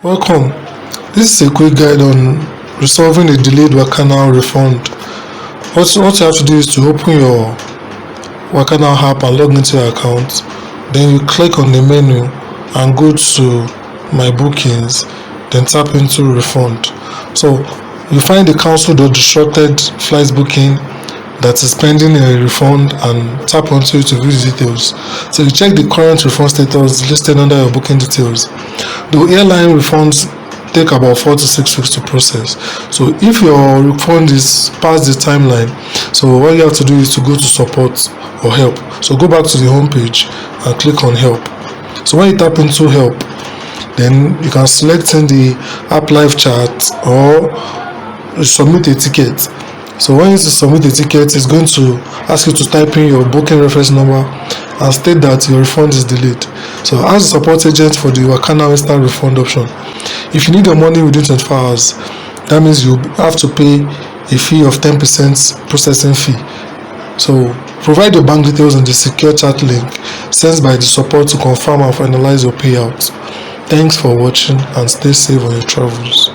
Welcome. This is a quick guide on resolving a delayed Wakanow refund. What you have to do is to open your Wakanow app and log into your account. Then you click on the menu and go to My Bookings. Then tap into Refund. So you find the cancelled or disrupted flight booking that is pending a refund and tap onto it to view the details. So you check the current refund status listed under your booking details. The airline refunds take about 4 to 6 weeks to process. So if your refund is past the timeline, so what you have to do is to go to support or help. So go back to the home page and click on help. So when you tap into help, then you can select in the app live chat or submit a ticket. So when you submit a ticket, it's going to ask you to type in your booking reference number and state that your refund is delayed. So as a support agent for the Wakanow instant refund option, if you need your money within 24 hours, that means you have to pay a fee of 10% processing fee. So provide your bank details in the secure chat link sent by the support to confirm and finalize your payout. Thanks for watching and stay safe on your travels.